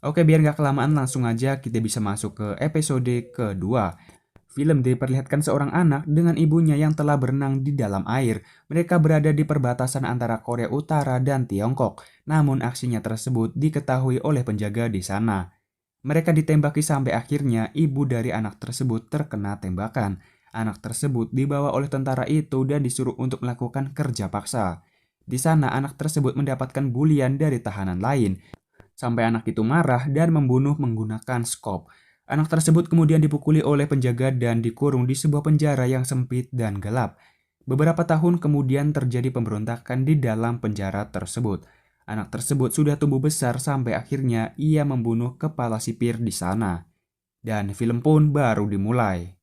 Oke, biar nggak kelamaan langsung aja kita bisa masuk ke episode kedua. Film diperlihatkan seorang anak dengan ibunya yang telah berenang di dalam air. Mereka berada di perbatasan antara Korea Utara dan Tiongkok. Namun aksinya tersebut diketahui oleh penjaga di sana. Mereka ditembaki sampai akhirnya ibu dari anak tersebut terkena tembakan. Anak tersebut dibawa oleh tentara itu dan disuruh untuk melakukan kerja paksa. Di sana anak tersebut mendapatkan bulian dari tahanan lain, sampai anak itu marah dan membunuh menggunakan skop. Anak tersebut kemudian dipukuli oleh penjaga dan dikurung di sebuah penjara yang sempit dan gelap. Beberapa tahun kemudian terjadi pemberontakan di dalam penjara tersebut. Anak tersebut sudah tumbuh besar sampai akhirnya ia membunuh kepala sipir di sana. Dan film pun baru dimulai.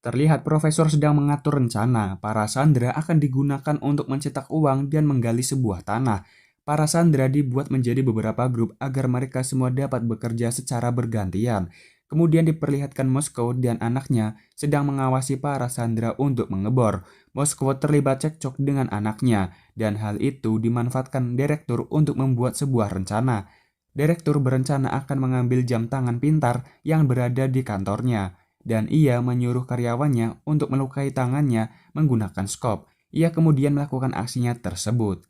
Terlihat profesor sedang mengatur rencana. Para sandera akan digunakan untuk mencetak uang dan menggali sebuah tanah. Para sandera dibuat menjadi beberapa grup agar mereka semua dapat bekerja secara bergantian. Kemudian diperlihatkan Moskow dan anaknya sedang mengawasi para sandera untuk mengebor. Moskow terlibat cekcok dengan anaknya, dan hal itu dimanfaatkan direktur untuk membuat sebuah rencana. Direktur berencana akan mengambil jam tangan pintar yang berada di kantornya, dan ia menyuruh karyawannya untuk melukai tangannya menggunakan skop. Ia kemudian melakukan aksinya tersebut.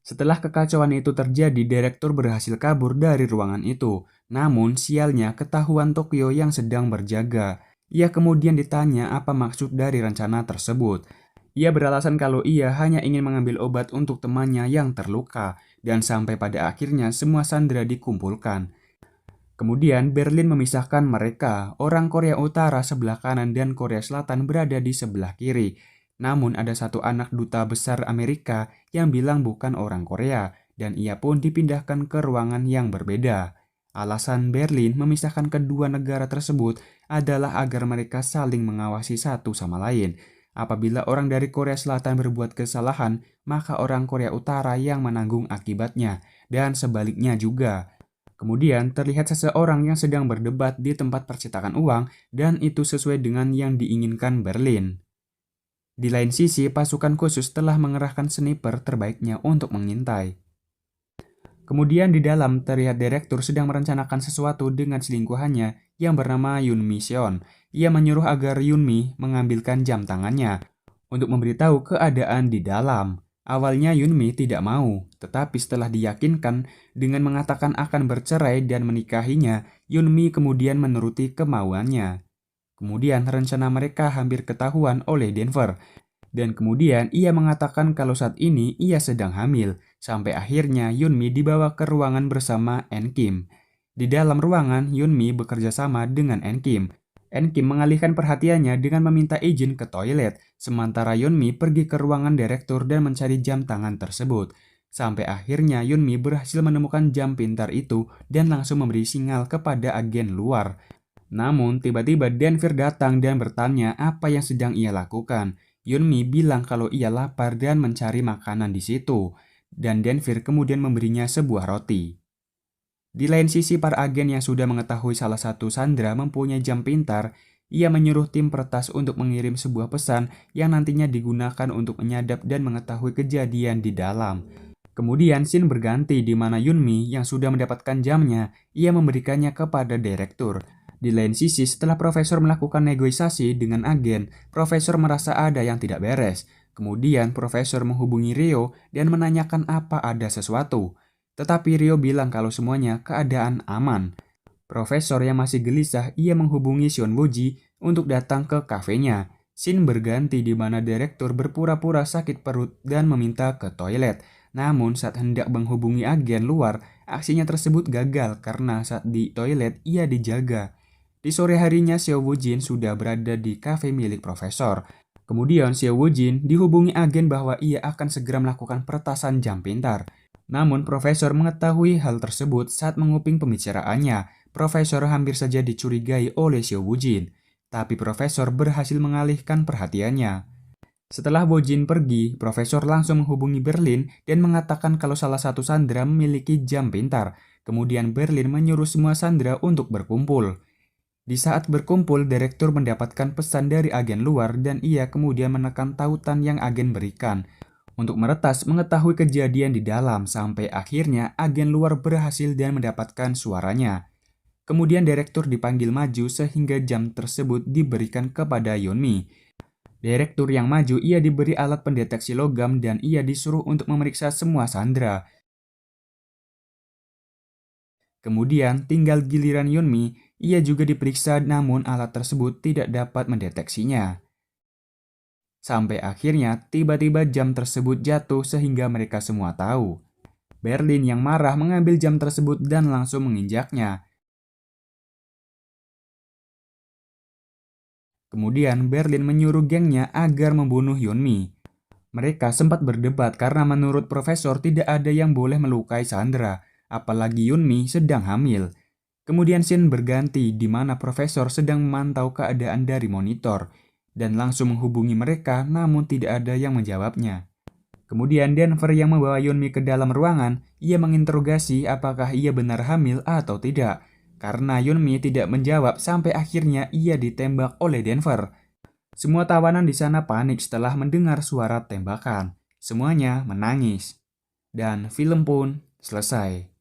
Setelah kekacauan itu terjadi, direktur berhasil kabur dari ruangan itu. Namun, sialnya ketahuan Tokyo yang sedang berjaga. Ia kemudian ditanya apa maksud dari rencana tersebut. Ia beralasan kalau ia hanya ingin mengambil obat untuk temannya yang terluka, dan sampai pada akhirnya semua sandera dikumpulkan. Kemudian Berlin memisahkan mereka. Orang Korea Utara sebelah kanan dan Korea Selatan berada di sebelah kiri. Namun ada satu anak duta besar Amerika yang bilang bukan orang Korea, dan ia pun dipindahkan ke ruangan yang berbeda. Alasan Berlin memisahkan kedua negara tersebut adalah agar mereka saling mengawasi satu sama lain. Apabila orang dari Korea Selatan berbuat kesalahan, maka orang Korea Utara yang menanggung akibatnya, dan sebaliknya juga. Kemudian terlihat seseorang yang sedang berdebat di tempat percetakan uang, dan itu sesuai dengan yang diinginkan Berlin. Di lain sisi, pasukan khusus telah mengerahkan sniper terbaiknya untuk mengintai. Kemudian di dalam terlihat direktur sedang merencanakan sesuatu dengan selingkuhannya yang bernama Yun Mi Seon. Ia menyuruh agar Yun Mi mengambilkan jam tangannya untuk memberitahu keadaan di dalam. Awalnya Yunmi tidak mau, tetapi setelah diyakinkan dengan mengatakan akan bercerai dan menikahinya, Yunmi kemudian menuruti kemauannya. Kemudian rencana mereka hampir ketahuan oleh Denver, dan kemudian ia mengatakan kalau saat ini ia sedang hamil, sampai akhirnya Yunmi dibawa ke ruangan bersama En Kim. Di dalam ruangan, Yunmi bekerja sama dengan En Kim. En Kim mengalihkan perhatiannya dengan meminta izin ke toilet, sementara Yunmi pergi ke ruangan direktur dan mencari jam tangan tersebut. Sampai akhirnya Yunmi berhasil menemukan jam pintar itu dan langsung memberi sinyal kepada agen luar. Namun, tiba-tiba Denver datang dan bertanya apa yang sedang ia lakukan. Yunmi bilang kalau ia lapar dan mencari makanan di situ, dan Denver kemudian memberinya sebuah roti. Di lain sisi, para agen yang sudah mengetahui salah satu sandera mempunyai jam pintar, ia menyuruh tim peretas untuk mengirim sebuah pesan yang nantinya digunakan untuk menyadap dan mengetahui kejadian di dalam. Kemudian scene berganti di mana Yunmi yang sudah mendapatkan jamnya, ia memberikannya kepada direktur. Di lain sisi, setelah profesor melakukan negosiasi dengan agen, profesor merasa ada yang tidak beres. Kemudian profesor menghubungi Rio dan menanyakan apa ada sesuatu. Tetapi Rio bilang kalau semuanya keadaan aman. Profesor yang masih gelisah, ia menghubungi Seon Boji untuk datang ke kafenya. Scene berganti di mana direktur berpura-pura sakit perut dan meminta ke toilet. Namun saat hendak menghubungi agen luar, aksinya tersebut gagal karena saat di toilet ia dijaga. Di sore harinya Seo Woo-jin sudah berada di kafe milik profesor. Kemudian Seo Woo-jin dihubungi agen bahwa ia akan segera melakukan peretasan jam pintar. Namun profesor mengetahui hal tersebut saat menguping pembicaraannya. Profesor hampir saja dicurigai oleh Seo Woo-jin, tapi profesor berhasil mengalihkan perhatiannya. Setelah Woo-jin pergi, profesor langsung menghubungi Berlin dan mengatakan kalau salah satu sandera memiliki jam pintar. Kemudian Berlin menyuruh semua sandera untuk berkumpul. Di saat berkumpul, direktur mendapatkan pesan dari agen luar dan ia kemudian menekan tautan yang agen berikan. untuk meretas mengetahui kejadian di dalam sampai akhirnya agen luar berhasil dan mendapatkan suaranya. Kemudian direktur dipanggil maju sehingga jam tersebut diberikan kepada Yeonmi. Direktur yang maju ia diberi alat pendeteksi logam dan ia disuruh untuk memeriksa semua sandera. Kemudian tinggal giliran Yeonmi, ia juga diperiksa namun alat tersebut tidak dapat mendeteksinya. Sampai akhirnya tiba-tiba jam tersebut jatuh sehingga mereka semua tahu. Berlin yang marah mengambil jam tersebut dan langsung menginjaknya. Kemudian Berlin menyuruh gengnya agar membunuh Yeonmi. Mereka sempat berdebat karena menurut profesor tidak ada yang boleh melukai Sandra, apalagi Yeonmi sedang hamil. Kemudian scene berganti di mana profesor sedang memantau keadaan dari monitor dan langsung menghubungi mereka namun tidak ada yang menjawabnya. Kemudian Denver yang membawa Yeonmi ke dalam ruangan, ia menginterogasi apakah ia benar hamil atau tidak. Karena Yeonmi tidak menjawab sampai akhirnya ia ditembak oleh Denver. Semua tawanan di sana panik setelah mendengar suara tembakan. Semuanya menangis. Dan film pun selesai.